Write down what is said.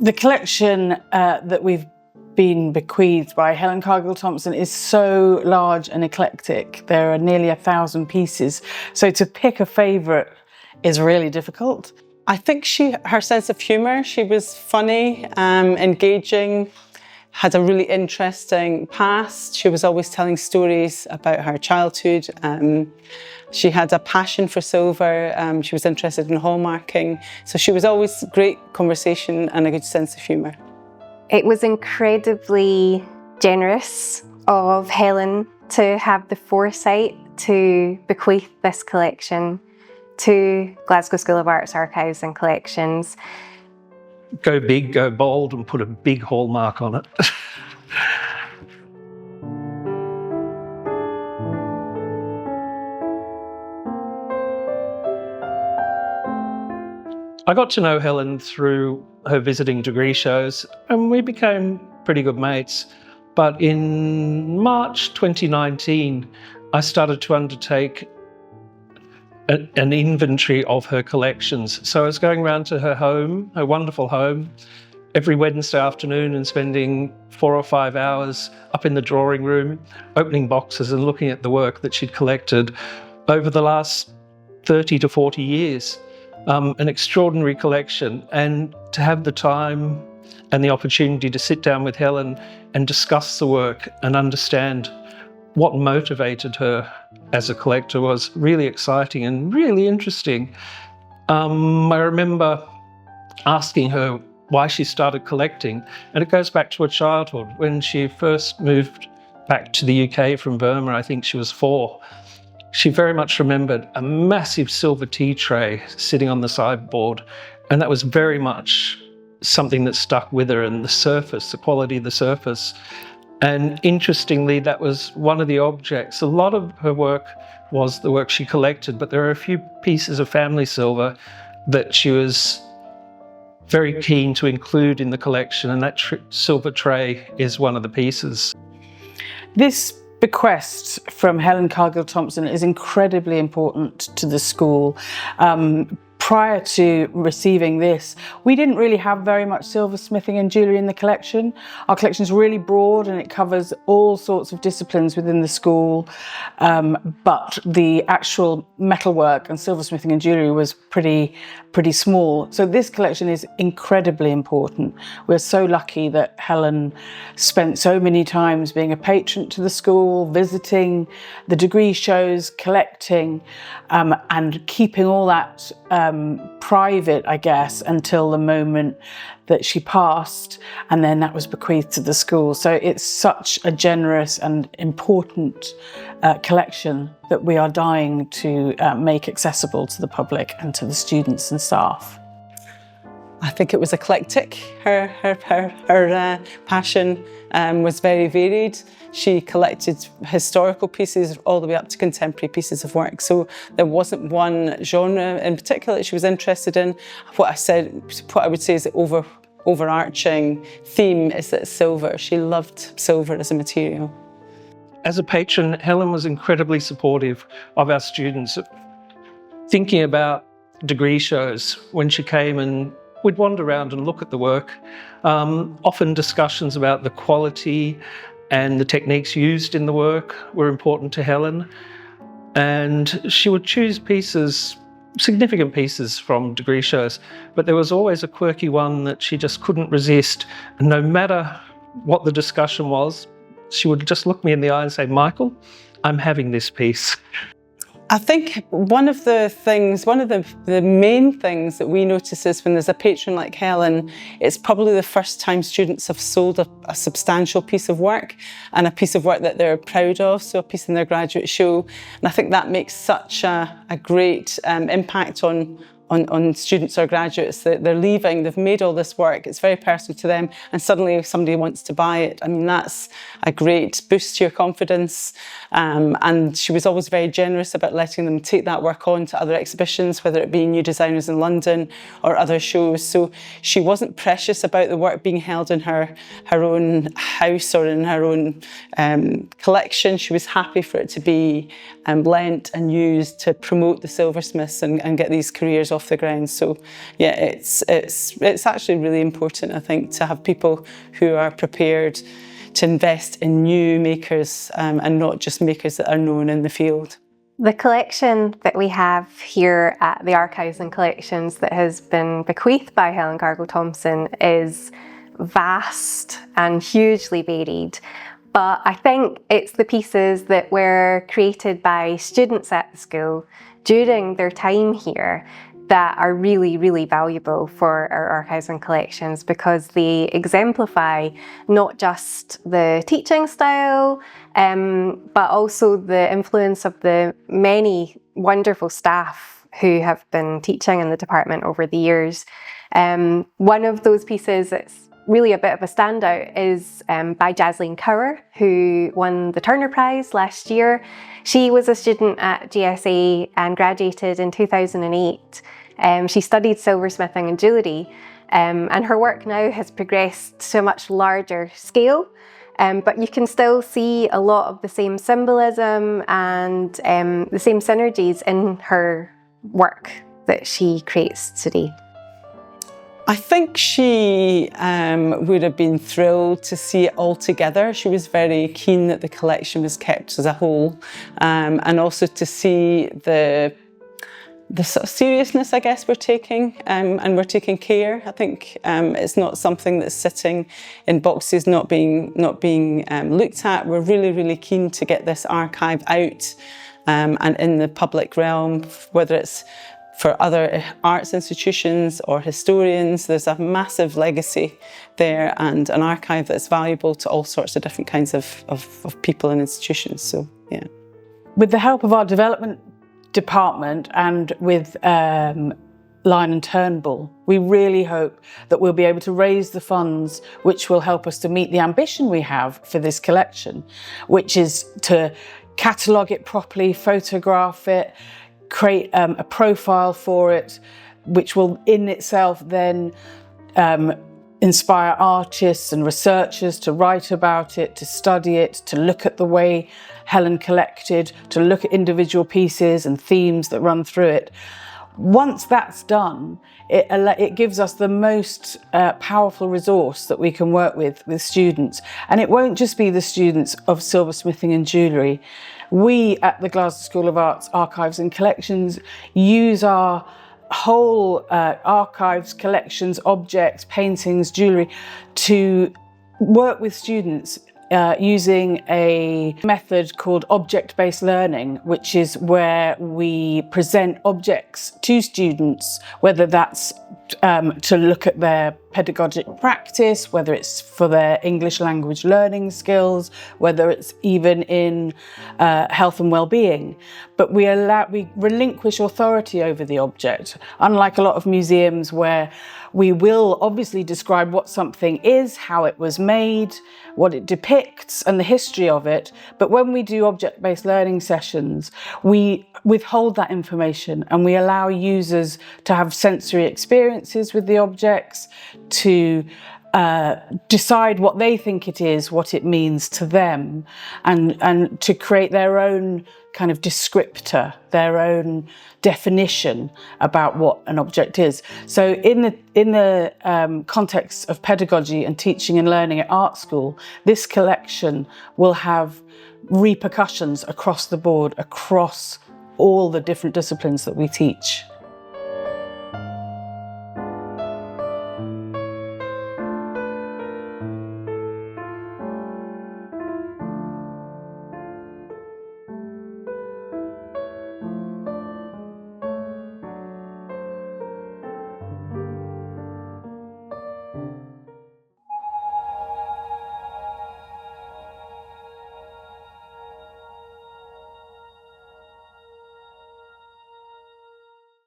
The collection that we've been bequeathed by Helen Cargill Thompson is so large and eclectic. There are nearly 1,000 pieces. So to pick a favourite is really difficult. I think her sense of humour, she was funny, engaging, had a really interesting past. She was always telling stories about her childhood. She had a passion for silver. She was interested in hallmarking. So she was always great conversation and a good sense of humour. It was incredibly generous of Helen to have the foresight to bequeath this collection to Glasgow School of Art's archives and collections. Go big, go bold, and put a big hallmark on it. I got to know Helen through her visiting degree shows, and we became pretty good mates. But in March 2019, I started to undertake an inventory of her collections. So I was going around to her home, her wonderful home, every Wednesday afternoon and spending 4 or 5 hours up in the drawing room, opening boxes and looking at the work that she'd collected over the last 30 to 40 years. An extraordinary collection, and to have the time and the opportunity to sit down with Helen and discuss the work and understand what motivated her as a collector was really exciting and really interesting. I remember asking her why she started collecting, and it goes back to her childhood. When she first moved back to the UK from Burma, I think she was 4. She very much remembered a massive silver tea tray sitting on the sideboard, and that was very much something that stuck with her, and the surface, the quality of the surface. And interestingly, that was one of the objects. A lot of her work was the work she collected, but there are a few pieces of family silver that she was very keen to include in the collection, and that silver tray is one of the pieces. This bequest from Helen Cargill Thompson is incredibly important to the school. Prior to receiving this, we didn't really have very much silversmithing and jewellery in the collection. Our collection is really broad and it covers all sorts of disciplines within the school, but the actual metalwork and silversmithing and jewellery was pretty small. So this collection is incredibly important. We're so lucky that Helen spent so many times being a patron to the school, visiting the degree shows, collecting, and keeping all that private, I guess, until the moment that she passed, and then that was bequeathed to the school. So it's such a generous and important collection that we are dying to make accessible to the public and to the students and staff. I think it was eclectic. Her passion was very varied. She collected historical pieces all the way up to contemporary pieces of work. So there wasn't one genre in particular that she was interested in. What I would say is the overarching theme is that silver. She loved silver as a material. As a patron, Helen was incredibly supportive of our students. Thinking about degree shows, when she came and we'd wander around and look at the work, often discussions about the quality and the techniques used in the work were important to Helen. And she would choose pieces, significant pieces from degree shows, but there was always a quirky one that she just couldn't resist. And no matter what the discussion was, she would just look me in the eye and say, "Michael, I'm having this piece." I think one of the main things that we notice is when there's a patron like Helen, it's probably the first time students have sold a substantial piece of work, and a piece of work that they're proud of, so a piece in their graduate show. And I think that makes such a great impact on students or graduates, that they're leaving, they've made all this work, it's very personal to them, and suddenly if somebody wants to buy it, I mean, that's a great boost to your confidence. And she was always very generous about letting them take that work on to other exhibitions, whether it be New Designers in London or other shows. So she wasn't precious about the work being held in her own house or in her own collection. She was happy for it to be lent and used to promote the silversmiths and get these careers off off the ground. So yeah, it's actually really important, I think, to have people who are prepared to invest in new makers and not just makers that are known in the field. The collection that we have here at the Archives and Collections that has been bequeathed by Helen Cargill Thompson is vast and hugely varied. But I think it's the pieces that were created by students at the school during their time here that are really, really valuable for our archives and collections, because they exemplify not just the teaching style, but also the influence of the many wonderful staff who have been teaching in the department over the years. One of those pieces that's really a bit of a standout is by Jasleen Cower, who won the Turner Prize last year. She was a student at GSA and graduated in 2008. She studied silversmithing and jewellery, and her work now has progressed to a much larger scale, but you can still see a lot of the same symbolism and the same synergies in her work that she creates today. I think she would have been thrilled to see it all together. She was very keen that the collection was kept as a whole, and also to see the sort of seriousness, I guess, we're taking, and we're taking care. I think it's not something that's sitting in boxes, not being looked at. We're really, really keen to get this archive out and in the public realm, whether it's for other arts institutions or historians. There's a massive legacy there and an archive that's valuable to all sorts of different kinds of people and institutions. So, yeah. With the help of our development department and with Lyon and Turnbull, we really hope that we'll be able to raise the funds which will help us to meet the ambition we have for this collection, which is to catalogue it properly, photograph it, create a profile for it, which will in itself then inspire artists and researchers to write about it, to study it, to look at the way Helen collected, to look at individual pieces and themes that run through it. Once that's done, it gives us the most powerful resource that we can work with students. And it won't just be the students of silversmithing and jewellery. We at the Glasgow School of Art's Archives and Collections use our whole archives, collections, objects, paintings, jewellery to work with students using a method called object-based learning, which is where we present objects to students, whether that's to look at their pedagogic practice, whether it's for their English language learning skills, whether it's even in health and well-being. But we relinquish authority over the object, unlike a lot of museums where we will obviously describe what something is, how it was made, what it depicts, and the history of it. But when we do object-based learning sessions, we withhold that information and we allow users to have sensory experiences with the objects, to decide what they think it is, what it means to them, and to create their own kind of descriptor, their own definition about what an object is. So in the context of pedagogy and teaching and learning at art school, this collection will have repercussions across the board, across all the different disciplines that we teach.